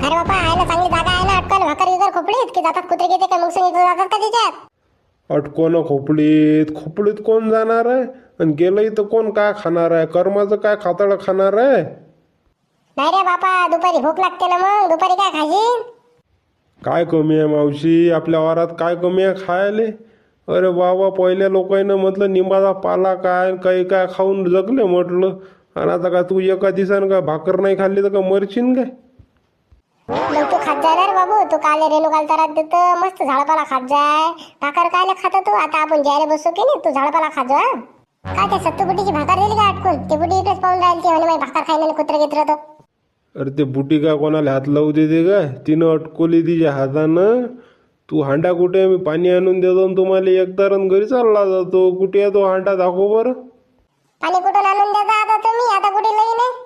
अरे बापा आहे ना, चांगली जागा आहे ना अटकल भाकर वगैरे खोपडीत की जातात कुत्रे घेते का मग संगीत जातात का त्याच्यात? अटकोनं खोपडीत खोपडीत कोण जाणार आहे? आणि गेलंही तर कोण काय खाणार आहे? कर्माचं काय खातळ खाणार आहे? नाही रे बापा, दुपारी भूक लागते ना, मग दुपारी काय खाशील? काय कमी आहे मावशी आपल्या वारात? काय कमी आहे खायले? अरे बाबा, पहिल्या लोकांना म्हटलं निंबाचा पाला काय काही काय खाऊन जगले म्हटलं. आणि आता का तू एका दिवसानं का भाकर नाही खाल्ली तर का मरशील काय? मग तू खात जाय ना रे बाबू, तू काल रेणू घालता देत मस्त झाडपाला खात जाय. भाकर कायले खाता तू? आता आपण ज्याला बसू की नाही, तू झाडपाला खात जा. काय त्या सत्तू बुटीची भाकर दिली का अटकून? ते बुटी इकडेच पाहून राहील, ती म्हणे माझी भाकर खायला कुत्र घेतलं तर. अरे ते बुटी काय कोणाला हात लावू देते काय? तिनं अटकोली तिच्या हातानं. तू हांडा कुठे आहे? मी पाणी आणून देतो आणि तुम्हाला एकदारन घरी चालला जातो. कुठे आहे तो हांडा? दाखव बरं. पाणी कुठून आणून देता आता तुम्ही? आता कुठे लई नाही.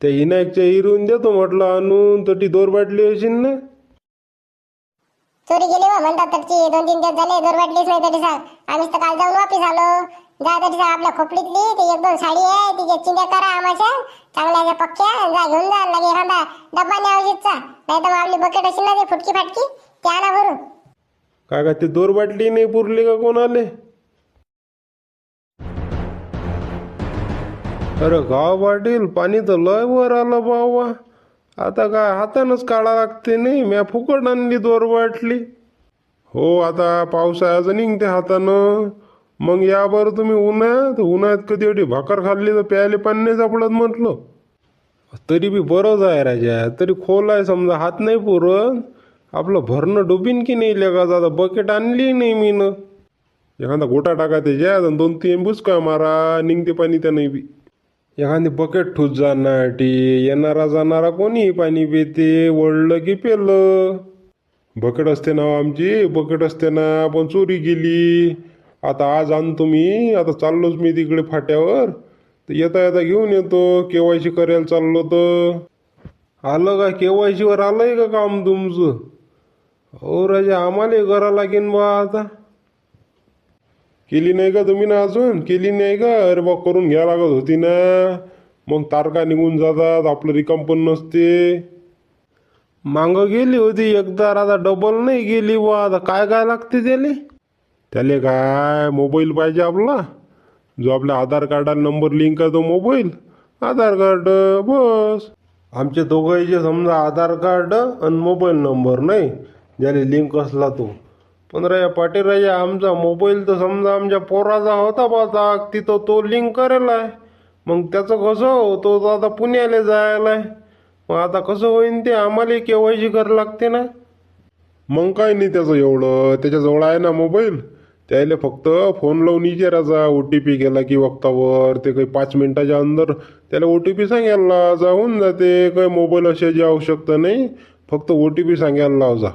त्या हिनाकच्या हिरून देतो म्हटलं आणून. तर ती 2 बाटली असेल ना. चोरी गेली व म्हणतात तटची, 2-3 दिवस झाले दोर वाटलीच नाही तरी सांग. आम्हीच तर काल जाऊन वापिस आलो. जा तरी सांग, आपल्या खोपडीतली ती 1-2 साडी आहे, तिच्या चिंध्या करा आम्हाच्या चांगल्या पक्क्या. जा घेऊन जा, लगे एखादा डब्बा न्या औषधचा. नाही तर मग आपली बकेट असेल ना ती फुटकी फाटकी, ती आणा भरून. काय का ते 2 बाटली नाही पुरली का कोणाले? अरे गाव पाटील, पाणी तर लय वर आलं बाबा. आता काय हातानंच काढा लागते नाही. म्या फुकट आणली 2 बाटली. हो, आता पावसाळ्याचं निघते हातानं. मग या बरं तुम्ही उन्हाळ्यात. उन्हाळ्यात कधी एवढी भाकर खाल्ली तर प्यायले पाणी नाही सापडत म्हटलं. तरी बी बरंच आहे राजा, तरी खोल आहे समजा, हात नाही पुरत. आपलं भरणं डुबीन की नाही लेका? आता बकेट आणली नाही मीनं. एखादा गोटा टाका त्याच्यात आणि 2-3 बुचका मारा, निघते पाणी त्यानं बी. एखादी बकेट ठूस जाणार येणारा जाणारा कोणीही पाणी पिते, वळलं की पेलं. बकेट असते ना आमची, बकेट असते ना, पण चोरी गेली. आता आज आणतो मी. आता चाललोच मी तिकडे फाट्यावर. तर येता येता घेऊन येतो. KYC करायला चाललो तर. आलं का KYC वर? आलंय का काम तुमचं? हो राजा, आम्हाला करा लागेन बा आता. केली नाही का तुम्ही ना? अजून केली नाही का? अरे बा, करून घ्या लागत होती ना. मग तारखा निघून जातात, आपलं रिकाम पण नसते. मागं गेली होती एकदा, आता डबल नाही गेली बा. आता काय काय लागते त्याले? त्याले काय मोबाईल पाहिजे आपला, जो आपल्या आधार कार्डाला नंबर लिंक आहे तो मोबाईल, आधार कार्ड, बस. आमचे दोघांचे समजा आधार कार्ड आणि मोबाईल नंबर नाही ज्याला लिंक असला तो. पण राजा पाटील राजा, आमचा मोबाईल तर समजा आमच्या पोराचा होता बा, तिथं तो लिंक करेल आहे. मग त्याचं कसं? तो तर आता पुण्याला जायला आहे. मग आता कसं होईन ते? आम्हाला KYC करावं लागते ना. मग काय नाही त्याचं एवढं, त्याच्याजवळ आहे ना मोबाईल. त्याला फक्त फोन लावून विचारायचा OTP गेला की वक्तावर. ते काही 5 मिनिटाच्या अंदर त्याला OTP सांगायला जाऊन जाते. काही मोबाईल अशाची आवश्यकता नाही, फक्त OTP सांगायला लाव जा.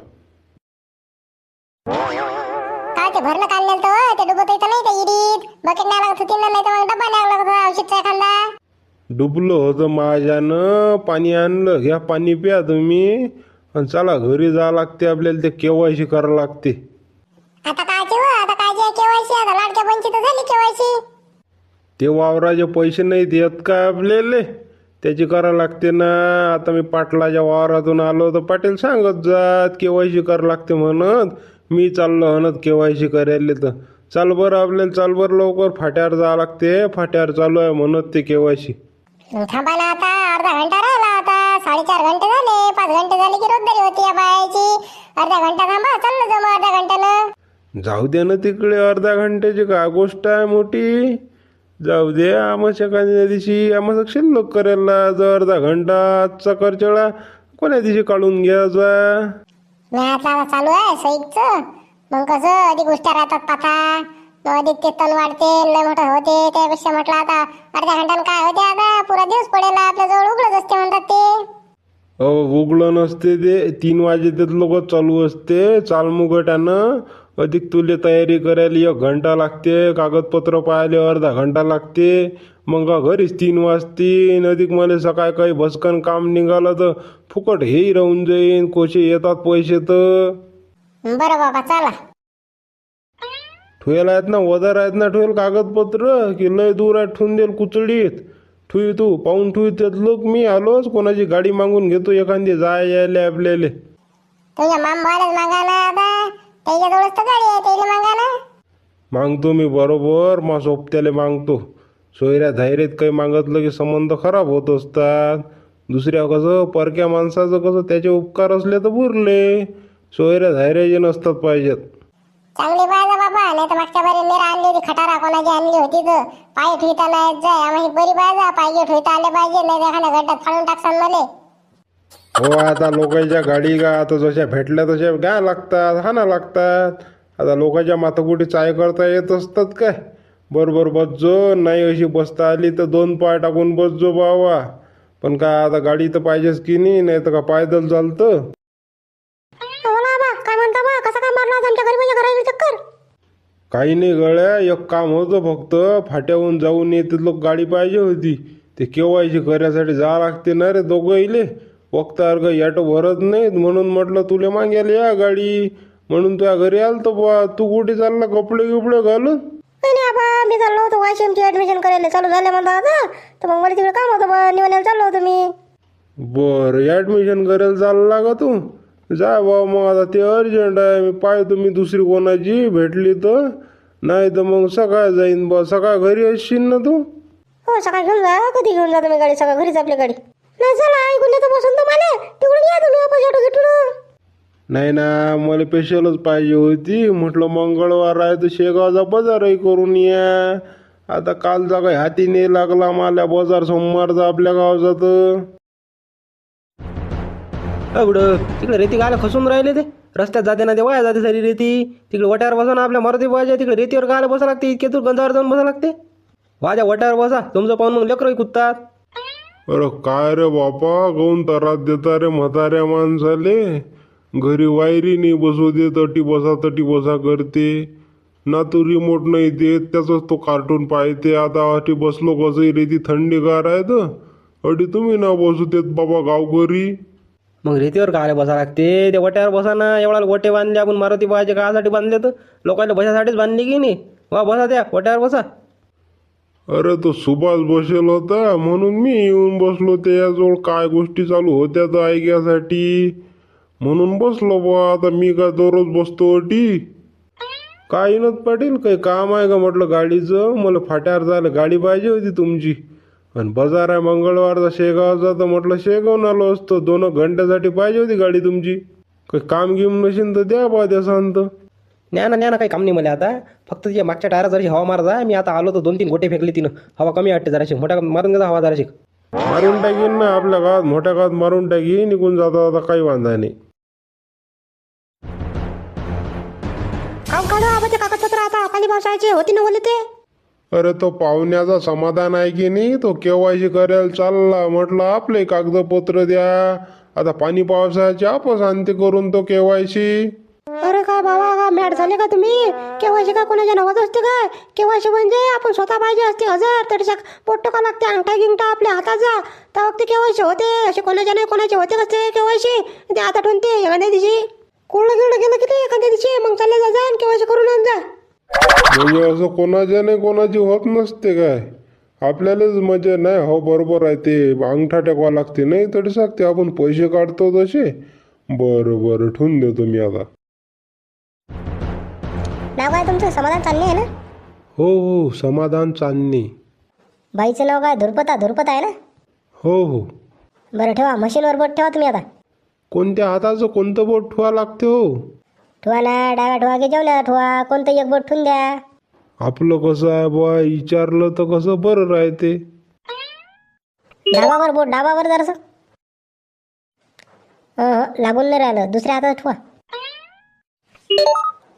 काय ते भरणं काढलेलं तर ते डुबत येतं नाही त्या इडीत? बकेट न्यावं लागत होती ना, नाही तर मग डब्बा न्यावं लागत होता औषधचा एखादा. डुबलं होतं माझ्यानं. पाणी आणलं, घ्या पाणी प्या तुम्ही आणि चला घरी जा लागते आपल्याला. ते KYC करावं लागते. आता कायची व? आता कायची आहे KYC? आता लाडक्या बंची तर झाली KYC. ते वावराचे पैसे नाही देत काय आपल्याला, त्याची करावं लागते ना. आता मी पाटलाच्या वावरातून आलो तर पाटील सांगत जात KYC करावं लागते म्हणत. मी चाललो म्हणत KYC करायला. तर चाल बरं आपल्याला, चाल बरं लवकर, फाट्यावर जावं लागते. फाट्यावर चालू आहे म्हणत ते KYC. थांबा ना, आता अर्धा घंटा राहिला. आता 4.5 घंटे झाले, 5 घंटे झाले की रोजदारी होती या बायाची. अर्धा घंटा थांबा, चाललो जमा अर्ध्या घंट्यानं. जाऊ दे ना तिकडे, अर्ध्या घंट्याची काय गोष्ट आहे मोठी. जाऊ दे. आमच्या एखाद्या दिवशी आम्हाला शिल्लक करायला जर अर्धा घंटा चकरचळा कोण्या दिवशी काढून घ्यायचा. आता चालू आहे सईकचं. मग कसं अधिक गोष्टी राहतात पाथा, मग अधिक ते तण वाढते, लय मोठं होते. त्यापेक्षा म्हटलं आता अर्ध्या घंट्यानं काय होते, आता पुरा दिवस पडेल आपल्या जवळ उघडच असते म्हणतात ते. उघडं नसते ते. 3 वाजे ते लोक चालू असते चालमुगटानं. अधिक तुले तयारी करायला 1 घंटा लागते, कागदपत्र पाहायला अर्धा घंटा लागते. मग घरीच 3 वाजतील. अधिक मला सकाळी काही भस्कन काम निघालं तर फुकट हेही राहून जाईन. कोशे येतात पैसे तर. बरं बाबा चला. ठेवेल आहेत ना, वदर आहेत ना ठेवेल कागदपत्र, की लय दूर आहेत ठेवून देईल कुचडीत. ठुई तू पाहून ठुई त्यात लोक मी आलोच कोणाची गाडी मागून घेतो एखादी जाय यायला आपल्याला. तुझ्या मामालाच मागा ना आता, त्याच्याजवळच तर गाडी आहे, त्याला मागा ना. मागतो मी बरोबर मग सोबत्याला मागतो. सोयऱ्या धैर्यात काही मागितलं की संबंध खराब होत असतात. दुसऱ्या कसं परक्या माणसाचं कसं त्याचे उपकार असले तर बुरले, सोयऱ्या धैर्याचे नसतात पाहिजेत. चांगली पाहिजे बाबा, नाही तर मागच्या बारी निरा आणली होती खटारा कोणाची आणली होती तर पाय ठुईता नाही जाय. आम्ही बरी पाहिजे, पाय ठुईता आले पाहिजे, नाही तर एखाद्या गड्ड्यात फाडून टाकसान मले. हो आता लोकांच्या गाडी का आता जशा भेटल्या तशा घ्या लागतात हाना लागतात. आता लोकांच्या माथाकुटी चाय करता येत असतात काय. बरोबर बसजो, नाही अशी बसता आली तर 2 पाय टाकून बसजो बावा. पण काय आता गाडी तर पाहिजेच की नाही तर का पायदल चालतं. काय म्हणता बा, कसा काय मारला आमच्या घरी म्हणजे घराची चक्कर? काही नाही गळ्या, एक काम होतं फक्त फाट्याहून जाऊन येते लोक गाडी पाहिजे होती. ते केवायची करायसाठी जा लागते ना रे दोघं इले. वक्तावर ॲटो भरत नाहीत म्हणून म्हटलं तुला माग्याला या गाडी, म्हणून तुझ्या घरी आलतो बा. तू कुठे चालला कपडे गिपडे घालून? नाही आबा, मी चाललो होतो वाशिमची ऍडमिशन करायला, चालू झाले म्हणता आता, तर मग मला तिकडे काम होतं बा, निवाण्याला चाललो होतो मी. बरं ॲडमिशन करायला चालला का तू? जा बा मग आता ते अर्जंट आहे. मी पाहतो मी दुसरी कोणाची भेटली तर, नाही तर मग सकाळ जाईन बा. सकाळ घरी असशील ना तू? हो सकाळी घेऊन जा. कधी घेऊन जा तुम्ही गाडी? सकाळ घरीच आपली गाडी. नाही चला ऐकून येतो बसून तुम्हाला, तिकडून या तुम्ही आपण ऑटो घेतलं. नाही ना, मला स्पेशलच पाहिजे होती. म्हटलं मंगळवार आहे तर शेगावचा बाजारही करून या. आता कालचा काही हाती नाही लागला मला बाजार सोमवारचा आपल्या गावचा तर. एवढं तिकडे रेती गायला खसून राहिले ते रस्त्यात जाते ना ते वाया जाते सारी रेती. तिकडे वट्यावर बसा ना, आपल्या मारुती पाहिजे तिकडे रेतीवर गायला बसा लागते. इतके दूर गंजावर जाऊन बसा लागते. वाजा वट्यावर बसा, तुमचं पाहून मग लेकरही कुदतात. अरे काय रे बापा, काऊन त्रास देता रे म्हाताऱ्या माणसाले. घरी वायरी नाही बसू दे, तटी बसा करते ना. तू रिमोट नाही देत, त्याचाच तो कार्टून पाहते. आता अटी बसलो कसंही रेती थंडीगार आहे तर अटी तुम्ही ना बसू देत बाबा गावकरी. मग रेतीवर गायला बसा लागते. ते वट्यावर बसा ना. एवढा वटे बांधले आपण मारुती पाहिजे कासाठी बांधले तर लोकांना बसासाठीच बांधली की नाही. वा बसा त्या वट्यावर बसा. अरे तो सुभाष बसेल होता म्हणून मी येऊन बसलो त्याजवळ. काय गोष्टी चालू होत्या तर ऐक्यासाठी म्हणून बसलो बा. आता मी काय दररोज बसतो अटी? काही नत पाटील, काही काम आहे का म्हटलं गाडीचं? मला फाट्यावर जायला गाडी पाहिजे होती तुमची. आणि बाजार आहे मंगळवारचा शेगावचा तर म्हटलं शेगावून आलो असतो. 2 घंट्यासाठी पाहिजे होती गाडी तुमची. काही काम घेऊन नसेल तर द्या बा त्या सांगतो. न्या ना काही काम नाही मला आता. फक्त तिच्या मागच्या टायरा जराशी हवा मारा जा. मी आता आलो तर 2-3 गोटे फेकले तिनं. हवा कमी वाटते जराशी. मोठ्या मारून घ्या हवा जराशी. मारून टाकीन ना आपल्या गावात, मोठ्या गावात मारून टाकी. निघून जाता आता काही वांधा नाही. काम काढू आबाचे कागदपत्र आता खाली पावसाळ्याचे होती ना बोलले ते. अरे तो पाहुण्याचा समाधान आहे की नाही, तो केवायसी करायला चालला. म्हटलं आपले कागदपत्र द्या. आता पाणी पावसाळ्याचे आपस आणते करून तो केवायसी. अरे काय बाबा, का मॅट झाले का तुम्ही? केव्हाशी का कोणाच्या नावात असते काय? केव्हाशी म्हणजे आपण स्वतः पाहिजे असते 1000 तरी पोट का लागते अंगठा गिंगठा आपल्या हाताचा. त्या वक्ती केव्हाशी होते असे कोणाच्या नाही कोणाचे होते कसते केव्हाशी. ते आता ठेवते एखाद्या दिवशी कोणलं गेलं की ते एखाद्या दिवशी मग चालले जा केव्हाशी करून आण जा. म्हणजे असं कोणाच्या नाही कोणाची होत नसते काय? आपल्यालाच मजा नाही हो. बरोबर आहे ते अंगठा टेकवा लागते नाही तरी सांगते आपण पैसे काढतो तसे. बरं ठेवून देतो मी आता. नाव काय तुमचं? समाधान चालणे आहे ना? हो समाधान चांदणे. बाईचं नाव काय? धुरपता आहे ना? हो. बरं ठेवा, मशीनवर बोट ठेवा तुम्ही आता. कोणत्या हाताचं कोणतं बोट ठेवा लागते हो? ठेवा ना, डाव्या ठेवा की जेवल्या ठेवा, कोणतं एक बोट ठेवून द्या. आपलं कसं आहे बा, विचारलं तर कसं बरं राहते. डाबावर बोट, डाबावर जरासं. लागून नाही राहिलं, दुसऱ्या हातात ठेवा.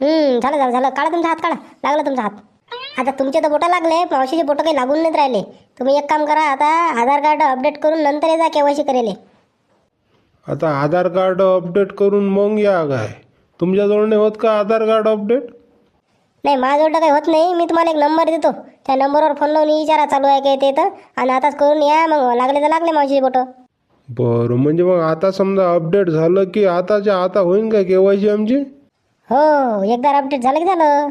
झालं काढा तुमचा हात, काढा. लागला तुमचा हात. आता तुमचे तर बोटं लागले, मावशीचे बोटं काही लागून नाहीत राहिले. तुम्ही एक काम करा, आता आधार कार्ड अपडेट करून नंतर ये जा केवायसी करेले. आता आधार कार्ड अपडेट करून मग या काय? तुमच्याजवळ नाही होत का आधार कार्ड अपडेट? नाही माझ्याजवळ काही होत नाही. मी तुम्हाला एक नंबर देतो, त्या नंबरवर फोन लावून विचारा चालू आहे काय ते तर. आणि आताच करून या, मग लागले तर लागले मावशीचे बोटं. बरं, म्हणजे मग आता समजा अपडेट झालं की आताच्या आता होईन का केवायसी आमची? हो, एकदा अपडेट झालं की झालं.